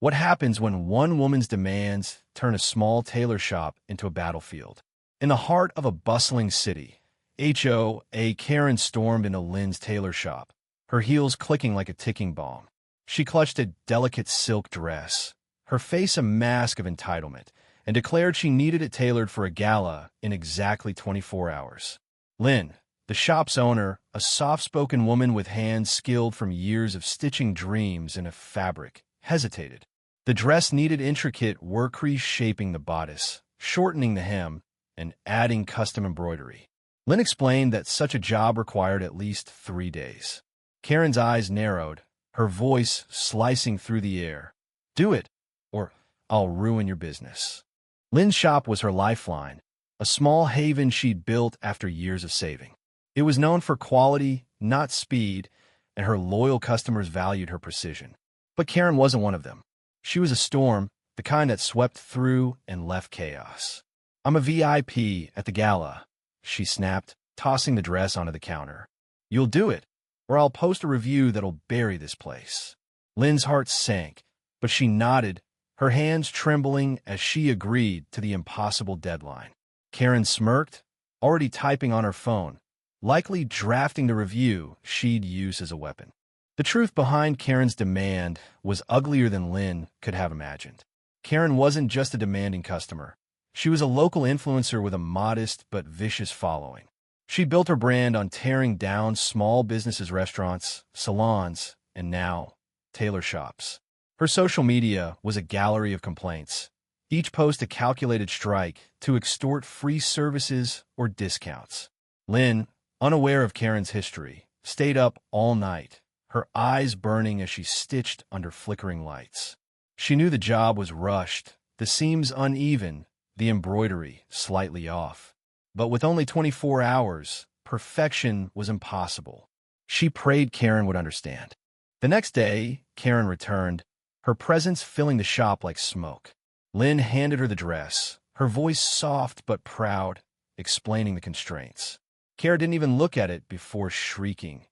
What happens when one woman's demands turn a small tailor shop into a battlefield? In the heart of a bustling city, Karen stormed into Lynn's tailor shop, her heels clicking like a ticking bomb. She clutched a delicate silk dress, her face a mask of entitlement, and declared she needed it tailored for a gala in exactly 24 hours. Lynn, the shop's owner, a soft-spoken woman with hands skilled from years of stitching dreams in a fabric, hesitated. The dress needed intricate work reshaping the bodice, shortening the hem, and adding custom embroidery. Lynn explained that such a job required at least 3 days. Karen's eyes narrowed, her voice slicing through the air. "Do it, or I'll ruin your business." Lynn's shop was her lifeline, a small haven she'd built after years of saving. It was known for quality, not speed, and her loyal customers valued her precision. But Karen wasn't one of them. She was a storm, the kind that swept through and left chaos. "I'm a VIP at the gala," she snapped, tossing the dress onto the counter. "You'll do it, or I'll post a review that'll bury this place." Lynn's heart sank, but she nodded, her hands trembling as she agreed to the impossible deadline. Karen smirked, already typing on her phone, likely drafting the review she'd use as a weapon. The truth behind Karen's demand was uglier than Lynn could have imagined. Karen wasn't just a demanding customer. She was a local influencer with a modest but vicious following. She built her brand on tearing down small businesses, restaurants, salons, and now, tailor shops. Her social media was a gallery of complaints, each post a calculated strike to extort free services or discounts. Lynn, unaware of Karen's history, stayed up all night, her eyes burning as she stitched under flickering lights. She knew the job was rushed, the seams uneven, the embroidery slightly off. But with only 24 hours, perfection was impossible. She prayed Karen would understand. The next day, Karen returned, her presence filling the shop like smoke. Lynn handed her the dress, her voice soft but proud, explaining the constraints. Karen didn't even look at it before shrieking,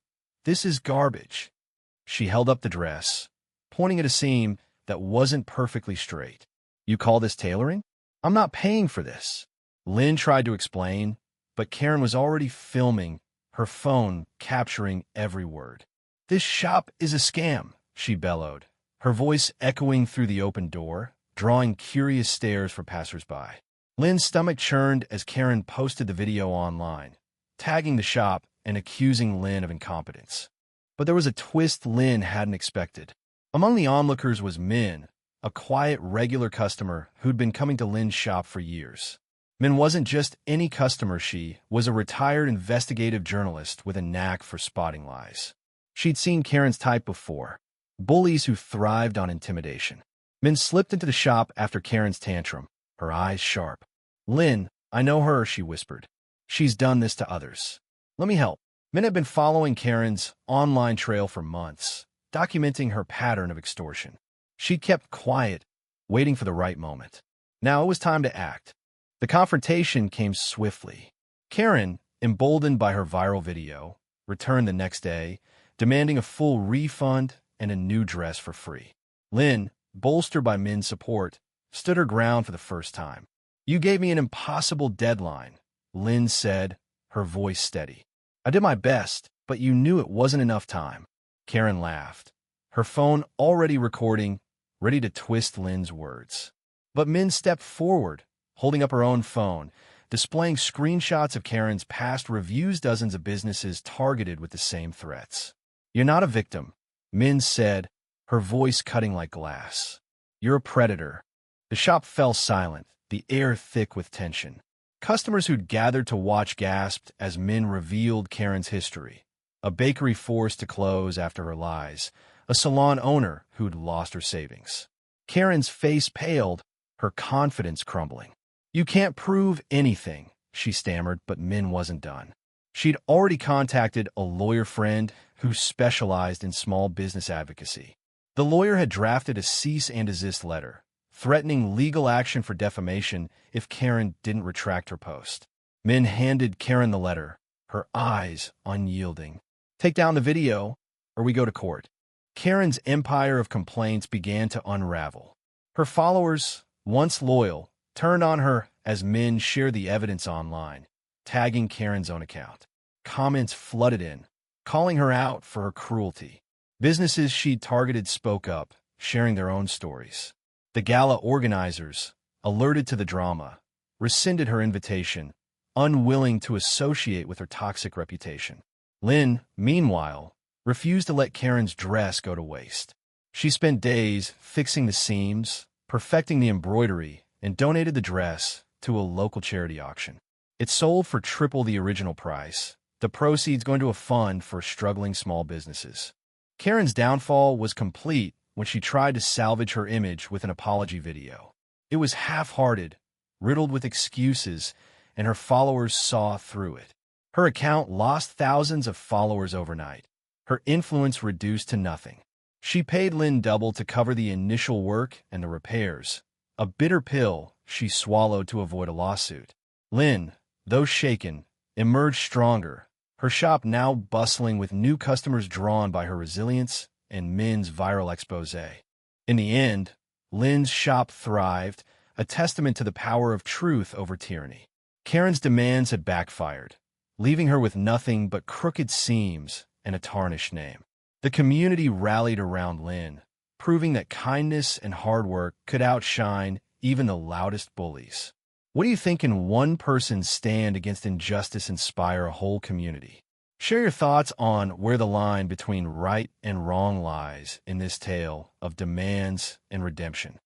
"This is garbage." She held up the dress, pointing at a seam that wasn't perfectly straight. "You call this tailoring? I'm not paying for this." Lynn tried to explain, but Karen was already filming, her phone capturing every word. "This shop is a scam," she bellowed, her voice echoing through the open door, drawing curious stares from passersby. Lynn's stomach churned as Karen posted the video online, tagging the shop and accusing Lynn of incompetence. But there was a twist Lynn hadn't expected. Among the onlookers was Min, a quiet, regular customer who'd been coming to Lynn's shop for years. Min wasn't just any customer, she was a retired investigative journalist with a knack for spotting lies. She'd seen Karen's type before, bullies who thrived on intimidation. Min slipped into the shop after Karen's tantrum, her eyes sharp. "Lynn, I know her," she whispered. "She's done this to others. Let me help." Min had been following Karen's online trail for months, documenting her pattern of extortion. She'd kept quiet, waiting for the right moment. Now it was time to act. The confrontation came swiftly. Karen, emboldened by her viral video, returned the next day, demanding a full refund and a new dress for free. Lynn, bolstered by Min's support, stood her ground for the first time. "You gave me an impossible deadline," Lynn said, her voice steady. "I did my best, but you knew it wasn't enough time." Karen laughed, her phone already recording, ready to twist Lynn's words. But Min stepped forward, holding up her own phone, displaying screenshots of Karen's past reviews, dozens of businesses targeted with the same threats. "You're not a victim," Min said, her voice cutting like glass. "You're a predator." The shop fell silent, the air thick with tension. Customers who'd gathered to watch gasped as Min revealed Karen's history. A bakery forced to close after her lies, a salon owner who'd lost her savings. Karen's face paled, her confidence crumbling. "You can't prove anything," she stammered, but Min wasn't done. She'd already contacted a lawyer friend who specialized in small business advocacy. The lawyer had drafted a cease and desist letter, threatening legal action for defamation if Karen didn't retract her post. Min handed Karen the letter, her eyes unyielding. "Take down the video, or we go to court." Karen's empire of complaints began to unravel. Her followers, once loyal, turned on her as men shared the evidence online, tagging Karen's own account. Comments flooded in, calling her out for her cruelty. Businesses she'd targeted spoke up, sharing their own stories. The gala organizers, alerted to the drama, rescinded her invitation, unwilling to associate with her toxic reputation. Lynn, meanwhile, refused to let Karen's dress go to waste. She spent days fixing the seams, perfecting the embroidery, and donated the dress to a local charity auction. It sold for triple the original price, the proceeds going to a fund for struggling small businesses. Karen's downfall was complete when she tried to salvage her image with an apology video. It was half-hearted, riddled with excuses, and her followers saw through it. Her account lost thousands of followers overnight, her influence reduced to nothing. She paid Lynn double to cover the initial work and the repairs, a bitter pill she swallowed to avoid a lawsuit. Lynn, though shaken, emerged stronger, her shop now bustling with new customers drawn by her resilience and Min's viral exposé. In the end, Lynn's shop thrived, a testament to the power of truth over tyranny. Karen's demands had backfired, leaving her with nothing but crooked seams and a tarnished name. The community rallied around Lynn, proving that kindness and hard work could outshine even the loudest bullies. What do you think? Can one person's stand against injustice inspire a whole community? Share your thoughts on where the line between right and wrong lies in this tale of demands and redemption.